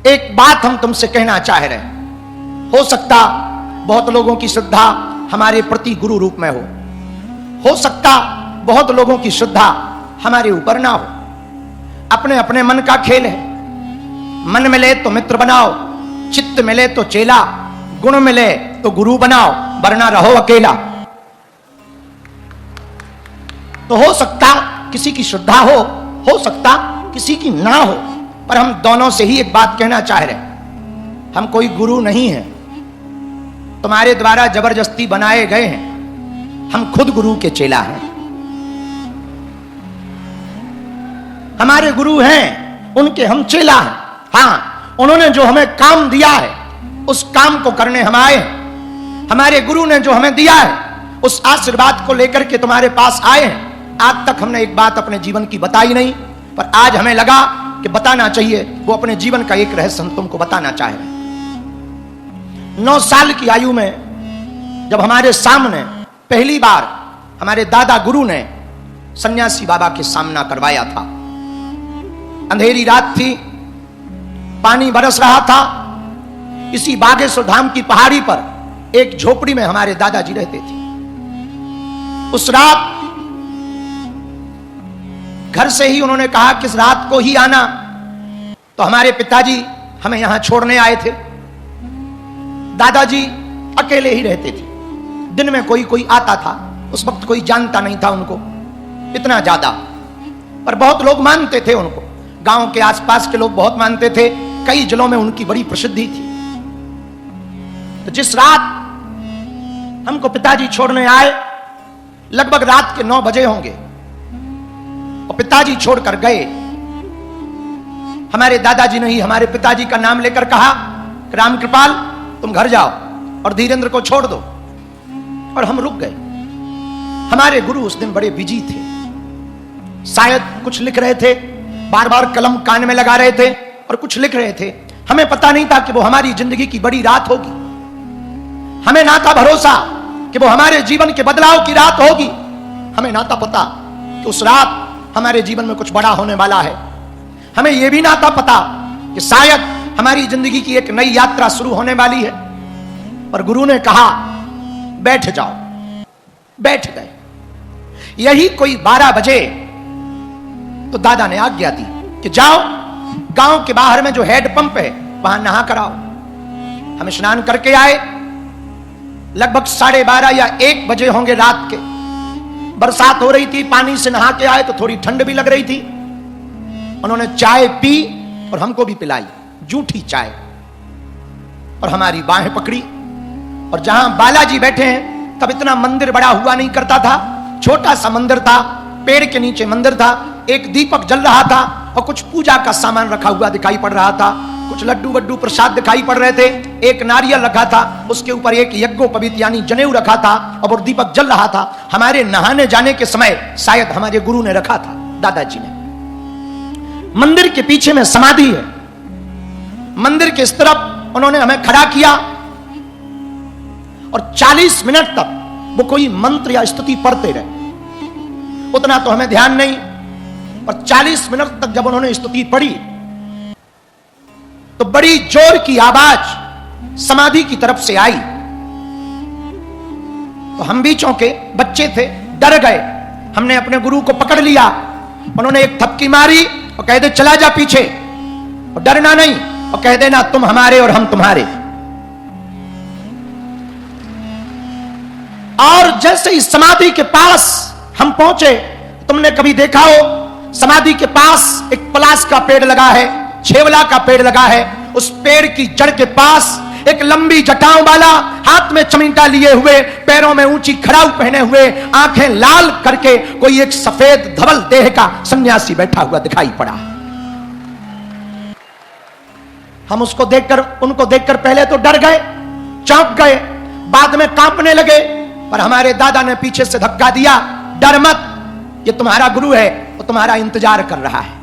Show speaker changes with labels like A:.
A: एक बात हम तुमसे कहना चाह रहे हैं। हो सकता बहुत लोगों की श्रद्धा हमारे प्रति गुरु रूप में हो सकता बहुत लोगों की श्रद्धा हमारे ऊपर ना हो। अपने अपने मन का खेल है। मन मिले तो मित्र बनाओ, चित्त मिले तो चेला, गुण मिले तो गुरु बनाओ, वरना रहो अकेला। तो हो सकता किसी की श्रद्धा हो सकता किसी की ना हो, पर हम दोनों से ही एक बात कहना चाह रहे हैं, हम कोई गुरु नहीं है, तुम्हारे द्वारा जबरदस्ती बनाए गए हैं। हम खुद गुरु के चेला हैं। हमारे गुरु हैं, उनके हम चेला हैं। हाँ, उन्होंने जो हमें काम दिया है उस काम को करने हम आए हैं। हमारे गुरु ने जो हमें दिया है उस आशीर्वाद को लेकर के तुम्हारे पास आए हैं। आज तक हमने एक बात अपने जीवन की बताई नहीं, पर आज हमें लगा कि बताना चाहिए। वो अपने जीवन का एक रहस्य हम तुमको बताना चाह रहे हैं। 9 साल की आयु में जब हमारे सामने पहली बार हमारे दादा गुरु ने सन्यासी बाबा के सामना करवाया था। अंधेरी रात थी, पानी बरस रहा था। इसी बागेश्वर धाम की पहाड़ी पर एक झोपड़ी में हमारे दादाजी रहते थे। उस रात घर से ही उन्होंने कहा कि इस रात को ही आना, तो हमारे पिताजी हमें यहां छोड़ने आए थे। दादाजी अकेले ही रहते थे। दिन में कोई आता था। उस वक्त कोई जानता नहीं था उनको इतना ज्यादा, पर बहुत लोग मानते थे उनको। गांव के आसपास के लोग बहुत मानते थे। कई जिलों में उनकी बड़ी प्रसिद्धि थी। तो जिस रात हमको पिताजी छोड़ने आए, लगभग रात के 9 बजे होंगे, और पिताजी छोड़कर गए। हमारे दादाजी ने ही हमारे पिताजी का नाम लेकर कहा, राम कृपाल तुम घर जाओ और धीरेन्द्र को छोड़ दो। और हम रुक गए। हमारे गुरु उस दिन बड़े बिजी थे, शायद कुछ लिख रहे थे, बार बार कलम कान में लगा रहे थे और कुछ लिख रहे थे। हमें पता नहीं था कि वो हमारी जिंदगी की बड़ी रात होगी। हमें ना था भरोसा कि वो हमारे जीवन के बदलाव की रात होगी। हमें ना था पता कि उस रात हमारे जीवन में कुछ बड़ा होने वाला है। हमें यह भी ना था पता कि शायद हमारी जिंदगी की एक नई यात्रा शुरू होने वाली है। पर गुरु ने कहा बैठ जाओ। बैठ गए। यही कोई 12 बजे तो दादा ने आज्ञा दी कि जाओ, गांव के बाहर में जो हैंड पंप है वहां नहा कर आओ। हम स्नान करके आए। लगभग 12:30 या 1 बजे होंगे रात के। बरसात हो रही थी, पानी से नहा के आए तो थोड़ी ठंड भी लग रही थी। उन्होंने चाय पी और हमको भी पिलाई, जूठी चाय, और हमारी बाहें पकड़ी। और जहां बालाजी बैठे हैं, तब इतना मंदिर बड़ा हुआ नहीं करता था, छोटा सा मंदिर था, पेड़ के नीचे मंदिर था। एक दीपक जल रहा था और कुछ पूजा का सामान रखा हुआ दिखाई पड़ रहा था। कुछ लड्डू वड्डू प्रसाद दिखाई पड़ रहे थे। एक नारियल रखा था, उसके ऊपर एक यज्ञोपवीत यानी जनेऊ रखा था, और वो दीपक जल रहा था। हमारे नहाने जाने के समय शायद हमारे गुरु ने रखा था, दादाजी ने। मंदिर के पीछे में समाधि है। मंदिर के इस तरफ उन्होंने हमें खड़ा किया और 40 मिनट तक वो कोई मंत्र या स्तुति पढ़ते रहे। उतना तो हमें ध्यान नहीं, पर 40 मिनट तक जब उन्होंने स्तुति पढ़ी तो बड़ी जोर की आवाज समाधि की तरफ से आई। तो हम भी चौंके, बच्चे थे, डर गए। हमने अपने गुरु को पकड़ लिया। उन्होंने एक थपकी मारी और कह दे चला जा पीछे, और डरना नहीं, और कह देना तुम हमारे और हम तुम्हारे। और जैसे ही समाधि के पास हम पहुंचे, तुमने कभी देखा हो समाधि के पास एक पलाश का पेड़ लगा है, छेवला का पेड़ लगा है। उस पेड़ की जड़ के पास एक लंबी जटाओं वाला, हाथ में चमीटा लिए हुए, पैरों में ऊंची खड़ाऊ पहने हुए, आंखें लाल करके कोई एक सफेद धवल देह का सन्यासी बैठा हुआ दिखाई पड़ा। हम उसको देखकर, उनको देखकर पहले तो डर गए, चौंक गए, बाद में कांपने लगे। पर हमारे दादा ने पीछे से धक्का दिया, डर मत, ये तुम्हारा गुरु है, वो तुम्हारा इंतजार कर रहा है।